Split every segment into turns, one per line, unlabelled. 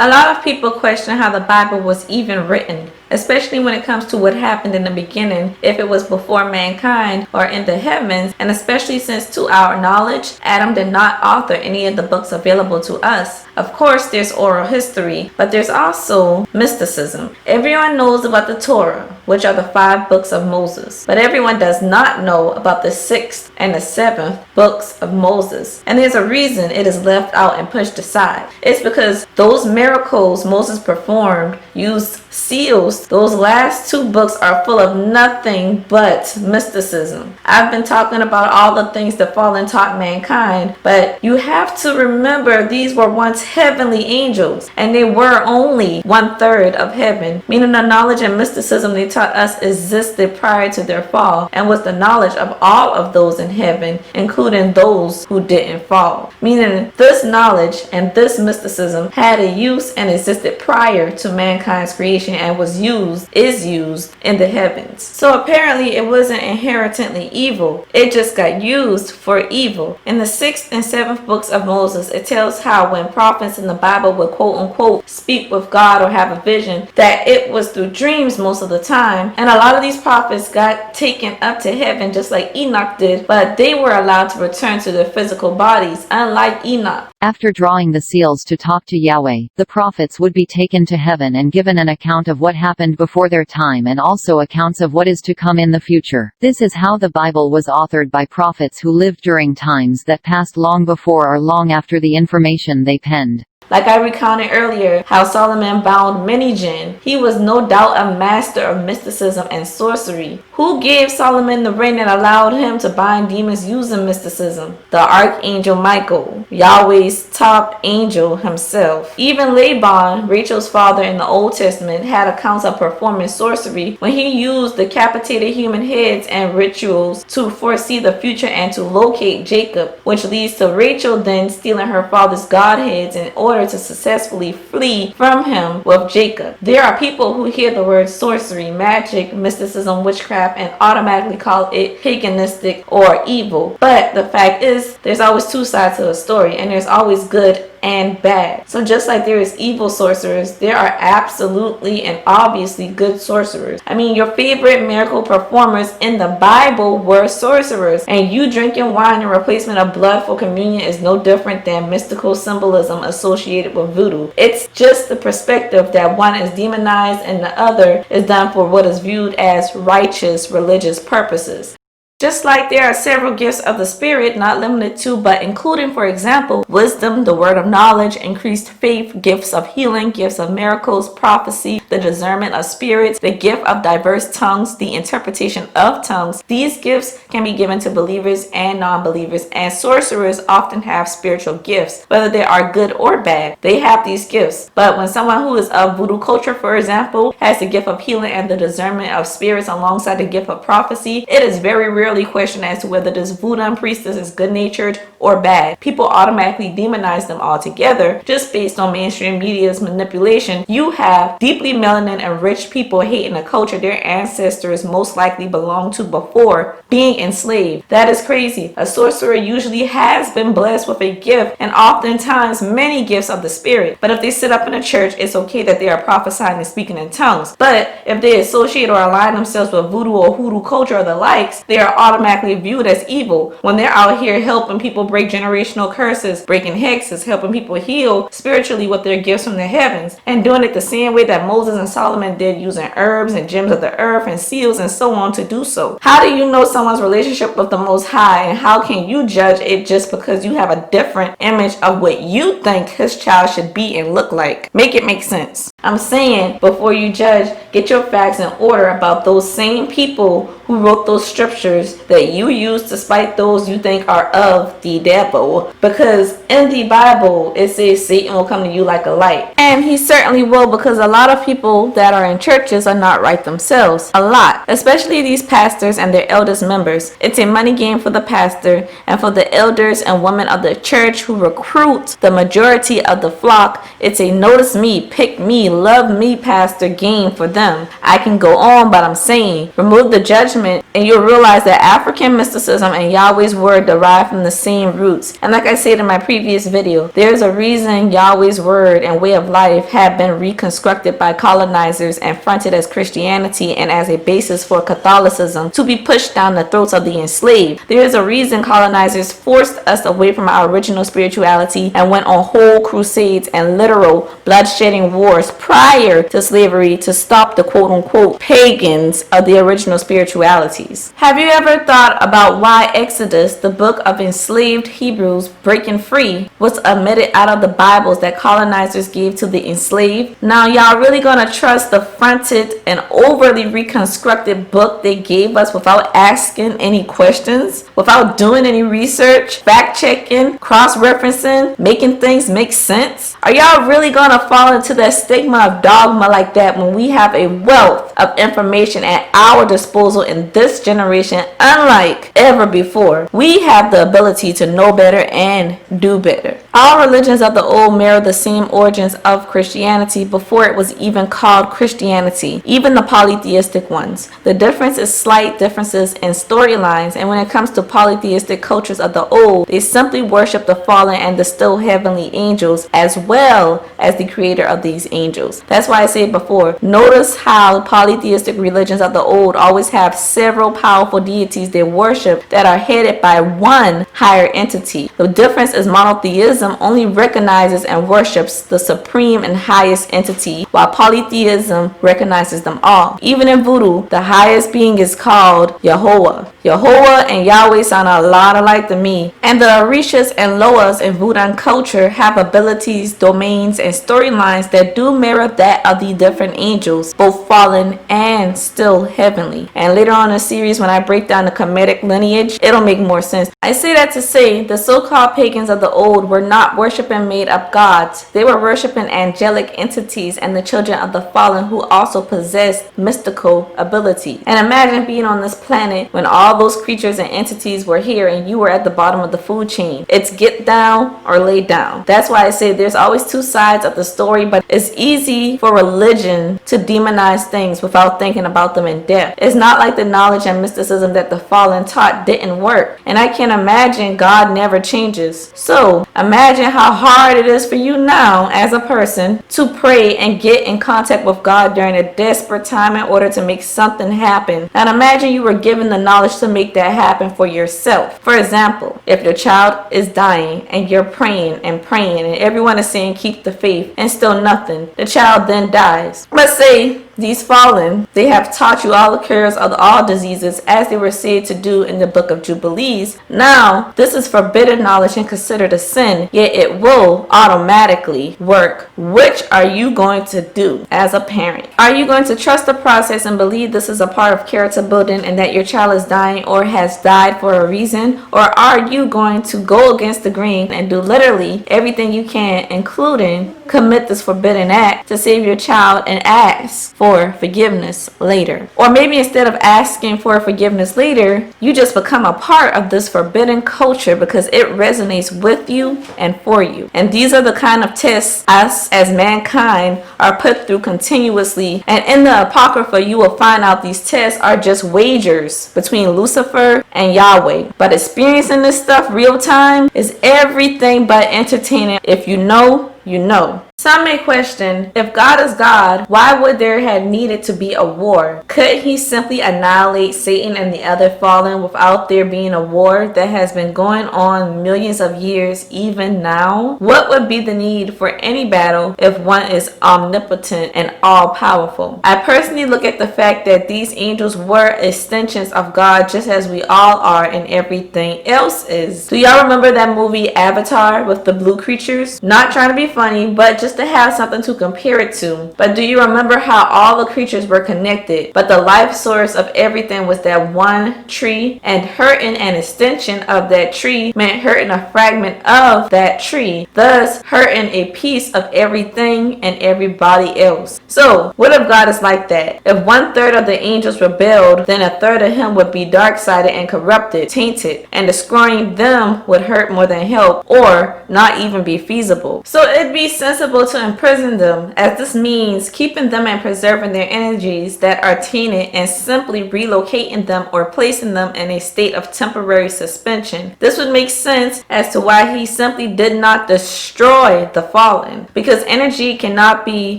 A lot of people question how the Bible was even written, especially when it comes to what happened in the beginning, if it was before mankind or in the heavens, and especially since to our knowledge, Adam did not author any of the books available to us. Of course, there's oral history, but there's also mysticism. Everyone knows about the Torah, which are the 5 books of Moses, but everyone does not know about the 6th and the 7th books of Moses. And there's a reason it is left out and pushed aside. It's because those miracles Moses performed used seals. Those last 2 books are full of nothing but mysticism. I've been talking about all the things that fallen taught mankind, but you have to remember these were once heavenly angels, and they were only 1/3 of heaven, meaning the knowledge and mysticism they taught us existed prior to their fall, and was the knowledge of all of those in heaven, including those who didn't fall. Meaning this knowledge and this mysticism had a use and existed prior to mankind's creation and is used in the heavens. So apparently it wasn't inherently evil. It just got used for evil. In the 6th and 7th books of Moses, it tells how when prophets in the Bible would quote unquote speak with God or have a vision, that it was through dreams most of the time. And a lot of these prophets got taken up to heaven just like Enoch did, but they were allowed to return to their physical bodies, unlike Enoch.
After drawing the seals to talk to Yahweh, the prophets would be taken to heaven and given an account of what happened before their time and also accounts of what is to come in the future. This is how the Bible was authored by prophets who lived during times that passed long before or long after the information they penned.
Like I recounted earlier, how Solomon bound many jinn. He was no doubt a master of mysticism and sorcery. Who gave Solomon the ring that allowed him to bind demons using mysticism? The Archangel Michael, Yahweh's top angel himself. Even Laban, Rachel's father in the Old Testament, had accounts of performing sorcery when he used decapitated human heads and rituals to foresee the future and to locate Jacob, which leads to Rachel then stealing her father's godheads in order to successfully flee from him with Jacob. There are people who hear the word sorcery, magic, mysticism, witchcraft, and automatically call it paganistic or evil. But the fact is, there's always 2 sides to a story, and there's always good and bad. So just like there is evil sorcerers, there are absolutely and obviously good sorcerers. I mean, your favorite miracle performers in the Bible were sorcerers, and you drinking wine in replacement of blood for communion is no different than mystical symbolism associated with voodoo. It's just the perspective that one is demonized and the other is done for what is viewed as righteous religious purposes. Just like there are several gifts of the Spirit, not limited to, but including, for example, wisdom, the word of knowledge, increased faith, gifts of healing, gifts of miracles, prophecy, the discernment of spirits, the gift of diverse tongues, the interpretation of tongues. These gifts can be given to believers and non-believers, and sorcerers often have spiritual gifts, whether they are good or bad. They have these gifts. But when someone who is of voodoo culture, for example, has the gift of healing and the discernment of spirits alongside the gift of prophecy, it is very rare question as to whether this voodoo priestess is good-natured or bad. People automatically demonize them altogether just based on mainstream media's manipulation. You have deeply melanin and rich people hating a culture their ancestors most likely belonged to before being enslaved. That is crazy. A sorcerer usually has been blessed with a gift, and oftentimes many gifts of the Spirit. But if they sit up in a church, it's okay that they are prophesying and speaking in tongues. But if they associate or align themselves with voodoo or hoodoo culture or the likes, they are automatically viewed as evil when they're out here helping people break generational curses, breaking hexes, helping people heal spiritually with their gifts from the heavens, and doing it the same way that Moses and Solomon did, using herbs and gems of the earth and seals and so on to do so. How do you know someone's relationship with the Most High, and how can you judge it just because you have a different image of what you think his child should be and look like? Make it make sense. I'm saying, before you judge, get your facts in order about those same people who wrote those scriptures that you use to spite those you think are of the devil. Because in the Bible, it says Satan will come to you like a light. And he certainly will, because a lot of people that are in churches are not right themselves. A lot. Especially these pastors and their eldest members. It's a money game for the pastor and for the elders and women of the church who recruit the majority of the flock. It's a notice me, pick me, love me, pastor, game for them. I can go on, but I'm saying, remove the judgment and you'll realize that African mysticism and Yahweh's word derive from the same roots. And like I said in my previous video, there's a reason Yahweh's word and way of life have been reconstructed by colonizers and fronted as Christianity and as a basis for Catholicism to be pushed down the throats of the enslaved. There is a reason colonizers forced us away from our original spirituality and went on whole crusades and literal bloodshedding wars prior to slavery to stop the quote-unquote pagans of the original spiritualities. Have you ever thought about why Exodus, the book of enslaved Hebrews breaking free, was omitted out of the Bibles that colonizers gave to the enslaved? Now y'all really gonna trust the fronted and overly reconstructed book they gave us without asking any questions, without doing any research, fact-checking, cross-referencing, making things make sense? Are y'all really gonna fall into that stigma of dogma like that when we have a wealth of information at our disposal in this generation unlike ever before? We have the ability to know better and do better. All religions of the old mirror the same origins of Christianity before it was even called Christianity, even the polytheistic ones. The difference is slight differences in storylines, and when it comes to polytheistic cultures of the old, they simply worship the fallen and the still heavenly angels as well as the creator of these angels. That's why I said before, notice how polytheistic religions of the old always have several powerful deities they worship that are headed by one higher entity. The difference is monotheism only recognizes and worships the supreme and highest entity, while polytheism recognizes them all. Even in voodoo, the highest being is called Yehovah. Yehovah and Yahweh sound a lot alike to me, and the Orishas and Loas in voodoo culture have abilities, domains, and storylines that do mirror that of the different angels, both fallen and still heavenly. And later on in the series, when I break down the Kemetic lineage, it'll make more sense. I say that to say the so-called pagans of the old were not worshiping made-up gods. They were worshiping angelic entities and the children of the fallen who also possessed mystical ability. And imagine being on this planet when all those creatures and entities were here and you were at the bottom of the food chain. It's get down or lay down. That's why I say there's always two sides of the story, but it's easy for religion to demonize things without thinking about them in depth. It's not like the knowledge and mysticism that the fallen taught didn't work. And I can imagine God never changes. So imagine how hard it is for you now as a person to pray and get in contact with God during a desperate time in order to make something happen. And imagine you were given the knowledge to make that happen for yourself. For example, if your child is dying and you're praying and everyone is saying keep the faith and still nothing, the child then dies. Let's say these fallen, they have taught you all the cures of all diseases as they were said to do in the book of Jubilees. Now, this is forbidden knowledge and considered a sin, yet it will automatically work. Which are you going to do as a parent? Are you going to trust the process and believe this is a part of character building and that your child is dying or has died for a reason? Or are you going to go against the grain and do literally everything you can, including commit this forbidden act to save your child and ask for forgiveness later? Or maybe instead of asking for forgiveness later, you just become a part of this forbidden culture because it resonates with you and for you. And these are the kind of tests us as mankind are put through continuously. And in the Apocrypha, you will find out these tests are just wagers between Lucifer and Yahweh. But experiencing this stuff real time is everything but entertaining. If you know, you know. Some may question, if God is God, why would there have needed to be a war? Could he simply annihilate Satan and the other fallen without there being a war that has been going on millions of years even now? What would be the need for any battle if one is omnipotent and all-powerful? I personally look at the fact that these angels were extensions of God just as we all are and everything else is. Do y'all remember that movie Avatar with the blue creatures? Not trying to be funny, but just to have something to compare it to. But do you remember how all the creatures were connected, but the life source of everything was that one tree, and hurting an extension of that tree meant hurting a fragment of that tree, thus hurting a piece of everything and everybody else. So what if God is like that? If 1/3 of the angels rebelled, then 1/3 of him would be dark-sided and corrupted, tainted, and destroying them would hurt more than help or not even be feasible. So it'd be sensible possible to imprison them, as this means keeping them and preserving their energies that are tainted and simply relocating them or placing them in a state of temporary suspension. This would make sense as to why he simply did not destroy the fallen, because energy cannot be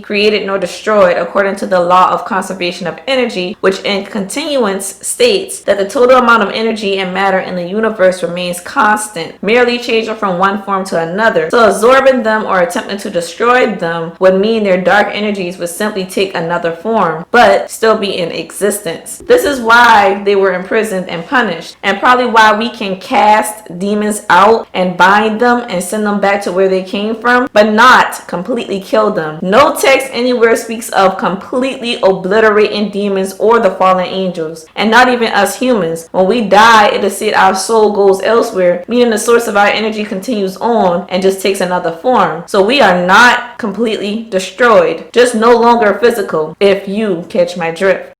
created nor destroyed according to the law of conservation of energy, which in continuance states that the total amount of energy and matter in the universe remains constant, merely changing from one form to another. So absorbing them or attempting to destroy them would mean their dark energies would simply take another form, but still be in existence. This is why they were imprisoned and punished, and probably why we can cast demons out and bind them and send them back to where they came from, but not completely kill them. No text anywhere speaks of completely obliterating demons or the fallen angels, and not even us humans. When we die, it is said our soul goes elsewhere, meaning the source of our energy continues on and just takes another form. So we are not completely destroyed, just no longer physical, if you catch my drift.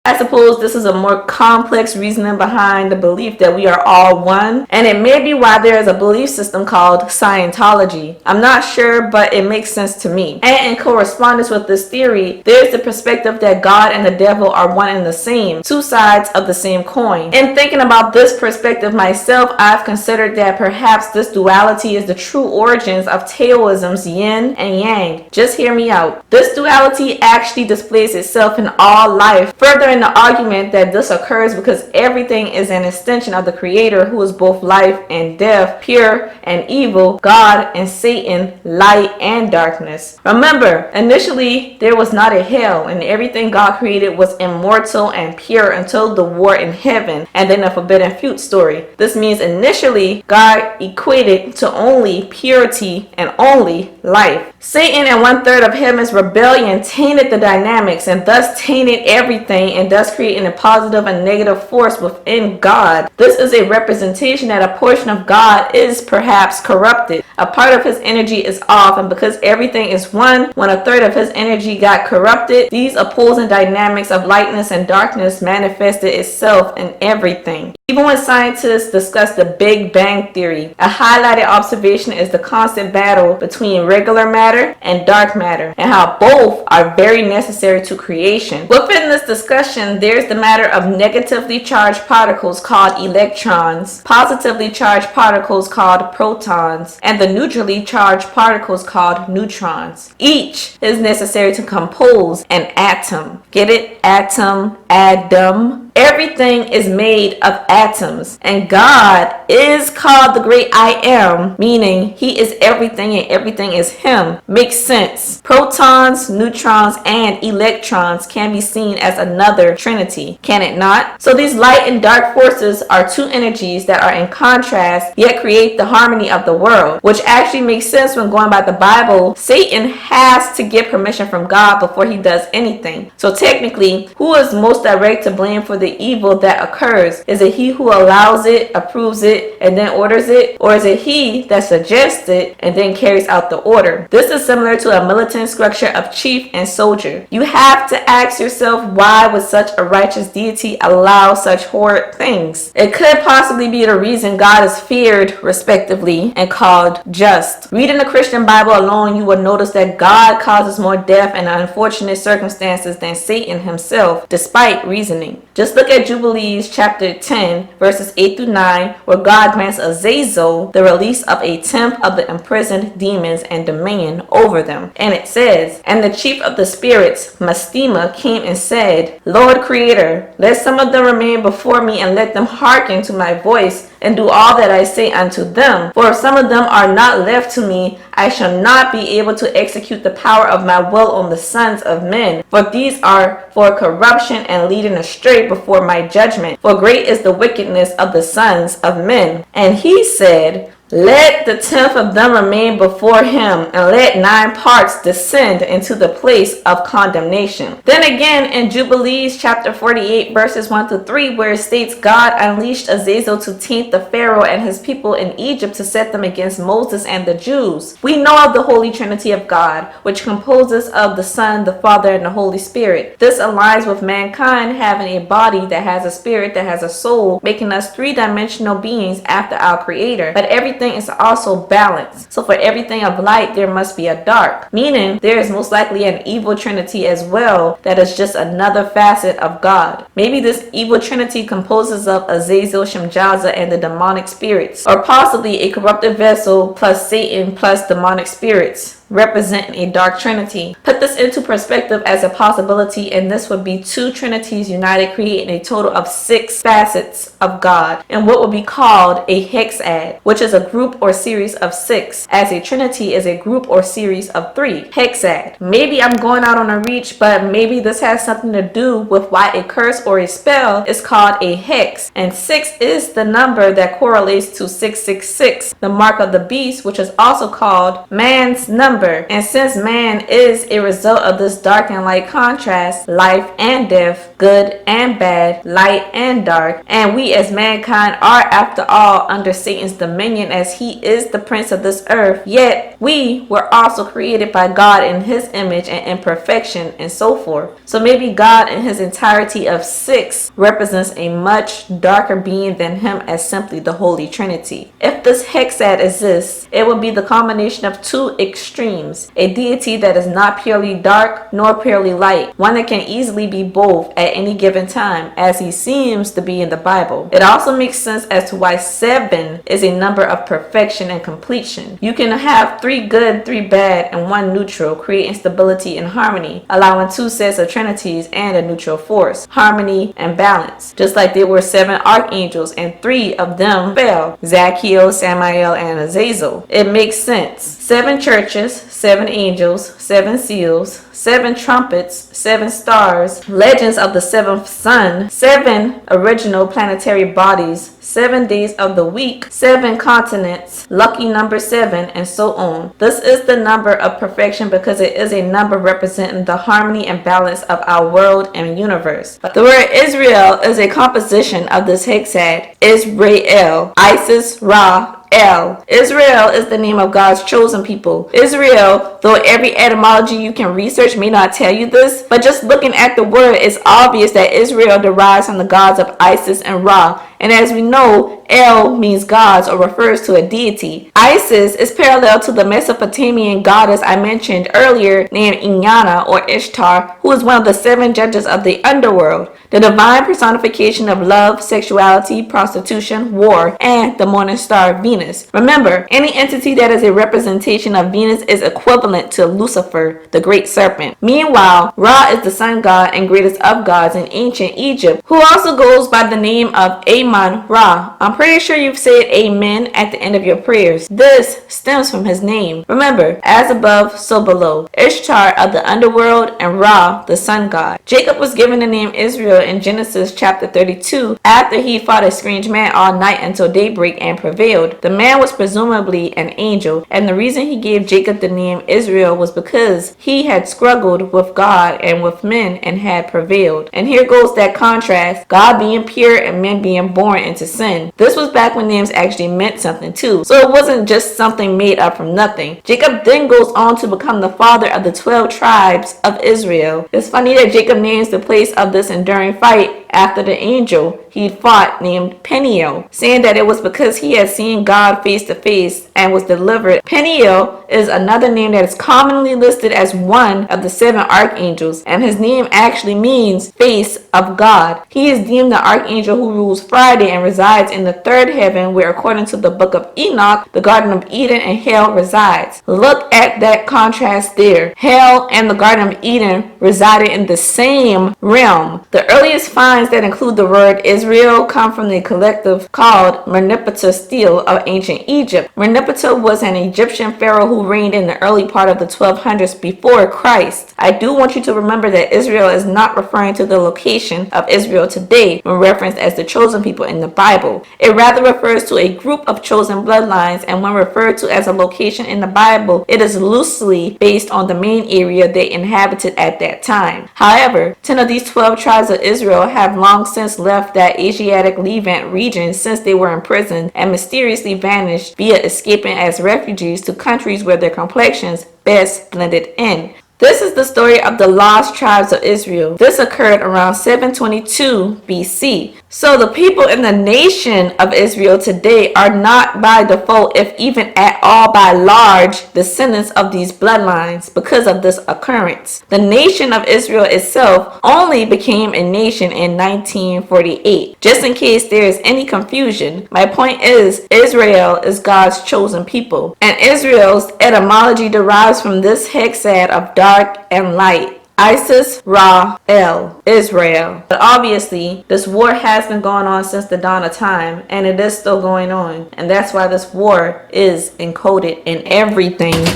I suppose this is a more complex reasoning behind the belief that we are all one, and it may be why there is a belief system called Scientology. I'm not sure, but it makes sense to me. And in correspondence with this theory, there's the perspective that God and the devil are one and the same, two sides of the same coin. In thinking about this perspective myself, I've considered that perhaps this duality is the true origins of Taoism's yin and yang. Just hear me out. This duality actually displays itself in all life, further in the argument that this occurs because everything is an extension of the Creator, who is both life and death, pure and evil, God and Satan, light and darkness. Remember, initially there was not a hell, and everything God created was immortal and pure until the war in heaven and then a forbidden fruit story. This means initially God equated to only purity and only life. Satan and 1/3 of heaven's rebellion tainted the dynamics and thus tainted everything, and thus creating a positive and negative force within God. This is a representation that a portion of God is perhaps corrupted. A part of his energy is off, and because everything is one, when 1/3 of his energy got corrupted, these opposing dynamics of lightness and darkness manifested itself in everything. Even when scientists discuss the Big Bang Theory, a highlighted observation is the constant battle between regular matter and dark matter, and how both are very necessary to creation. Within this discussion, there's the matter of negatively charged particles called electrons, positively charged particles called protons, and the neutrally charged particles called neutrons. Each is necessary to compose an atom. Get it? Atom, Adam. Everything is made of atoms, and God is called the great I am, meaning he is everything and everything is him. Makes sense. Protons, neutrons, and electrons can be seen as another trinity, can it not? So these light and dark forces are two energies that are in contrast yet create the harmony of the world, which actually makes sense when going by the Bible. Satan has to get permission from God before he does anything. So technically, who is most direct to blame for the evil that occurs? Is it he who allows it, approves it, and then orders it? Or is it he that suggests it and then carries out the order? This is similar to a militant structure of chief and soldier. You have to ask yourself, why would such a righteous deity allow such horrid things? It could possibly be the reason God is feared, respectively, and called just. Reading the Christian Bible alone, you will notice that God causes more death and unfortunate circumstances than Satan himself, despite reasoning. Just look at Jubilees chapter 10, verses 8 through 9, where God grants Azazel the release of a tenth of the imprisoned demons and dominion over them. And it says, "And the chief of the spirits, Mastema, came and said, Lord Creator, let some of them remain before me, and let them hearken to my voice, and do all that I say unto them. For if some of them are not left to me, I shall not be able to execute the power of my will on the sons of men. For these are for corruption and leading astray before my judgment. For great is the wickedness of the sons of men." And he said, "Let the tenth of them remain before him, and let 9 parts descend into the place of condemnation." Then again in Jubilees chapter 48 verses 1 to 3, where it states God unleashed Azazel to taint the Pharaoh and his people in Egypt to set them against Moses and the Jews. We know of the Holy Trinity of God, which composes of the Son, the Father, and the Holy Spirit. This aligns with mankind having a body that has a spirit, that has a soul, making us 3-dimensional beings after our Creator. But everything everything is also balanced. So for everything of light, there must be a dark, meaning there is most likely an evil trinity as well that is just another facet of God. Maybe this evil trinity composes of Azazel, Shemjaza, and the demonic spirits, or possibly a corrupted vessel plus Satan plus demonic spirits, representing a dark trinity. Put this into perspective as a possibility, and this would be two trinities united, creating a total of 6 facets of God, and what would be called a hexad, which is a group or series of 6, as a trinity is a group or series of 3. Hexad. Maybe I'm going out on a reach, but maybe this has something to do with why a curse or a spell is called a hex, and 6 is the number that correlates to 666, the mark of the beast, which is also called man's number. And since man is a result of this dark and light contrast, life and death, good and bad, light and dark, and we as mankind are after all under Satan's dominion as he is the prince of this earth, yet we were also created by God in his image and imperfection and so forth. So maybe God in his entirety of 6 represents a much darker being than him as simply the Holy Trinity. If this hexad exists, it would be the combination of 2 extremes. A deity that is not purely dark nor purely light, one that can easily be both at any given time, as he seems to be in the Bible. It also makes sense as to why 7 is a number of perfection and completion. You can have 3 good, 3 bad, and 1 neutral, creating stability and harmony, allowing 2 sets of trinities and a neutral force, harmony and balance. Just like there were 7 archangels and 3 of them fell, Zachiel, Samael, and Azazel. It makes sense. 7 churches, 7 angels, 7 seals, 7 trumpets, 7 stars, legends of the 7th sun, 7 original planetary bodies, 7 days of the week, 7 continents, lucky number 7, and so on. This is the number of perfection because it is a number representing the harmony and balance of our world and universe. The word Israel is a composition of this hexad. Israel, Isis, Ra, El. Israel is the name of God's chosen people. Israel, though every etymology you can research may not tell you this, but just looking at the word, it's obvious that Israel derives from the gods of Isis and Ra. And as we know, El means gods or refers to a deity. Isis is parallel to the Mesopotamian goddess I mentioned earlier named Inanna or Ishtar, who is one of the 7 judges of the underworld, the divine personification of love, sexuality, prostitution, war, and the morning star Venus. Remember, any entity that is a representation of Venus is equivalent to Lucifer, the great serpent. Meanwhile, Ra is the sun god and greatest of gods in ancient Egypt, who also goes by the name of Amon-Ra. I'm pretty sure you've said amen at the end of your prayers. This stems from his name. Remember, as above, so below. Ishtar of the underworld and Ra, the sun god. Jacob was given the name Israel in Genesis chapter 32 after he fought a strange man all night until daybreak and prevailed. The man was presumably an angel, and the reason he gave Jacob the name Israel was because he had struggled with God and with men and had prevailed. And here goes that contrast, God being pure and men being born into sin. This was back when names actually meant something too, so it wasn't just something made up from nothing. Jacob then goes on to become the father of the 12 tribes of Israel. It's funny that Jacob names the place of this enduring fight after the angel he fought named Peniel, saying that it was because he had seen God face to face and was delivered. Peniel is another name that is commonly listed as one of the 7 archangels, and his name actually means face of God. He is deemed the archangel who rules Friday and resides in the 3rd heaven, where according to the book of Enoch, the Garden of Eden and hell resides. Look at that contrast there. Hell and the Garden of Eden resided in the same realm. The earliest finds that include the word Israel come from the collective called Mermaids stele of ancient Egypt. Mermaids was an Egyptian pharaoh who reigned in the early part of the 1200s before Christ. I do want you to remember that Israel is not referring to the location of Israel today when referenced as the chosen people in the Bible. It rather refers to a group of chosen bloodlines, and when referred to as a location in the Bible, it is loosely based on the main area they inhabited at that time. However, 10 of these 12 tribes of Israel have long since left that Asiatic Levant region since they were imprisoned and mysteriously vanished via escaping as refugees to countries where their complexions best blended in. This is the story of the lost tribes of Israel. This occurred around 722 BC. So the people in the nation of Israel today are not by default, if even at all by large, descendants of these bloodlines because of this occurrence. The nation of Israel itself only became a nation in 1948. Just in case there is any confusion, my point is Israel is God's chosen people, and Israel's etymology derives from this hexad of dark and light. Isis, Ra, El, Israel. But obviously, this war has been going on since the dawn of time, and it is still going on. And that's why this war is encoded in everything.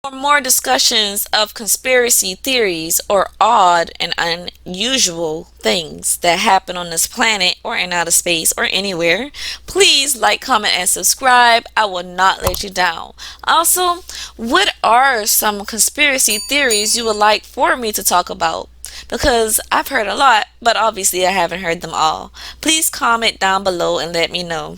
For more discussions of conspiracy theories or odd and unusual things that happen on this planet or in outer space or anywhere, please like, comment, and subscribe. I will not let you down. Also, what are some conspiracy theories you would like for me to talk about? Because I've heard a lot, but obviously I haven't heard them all. Please comment down below and let me know.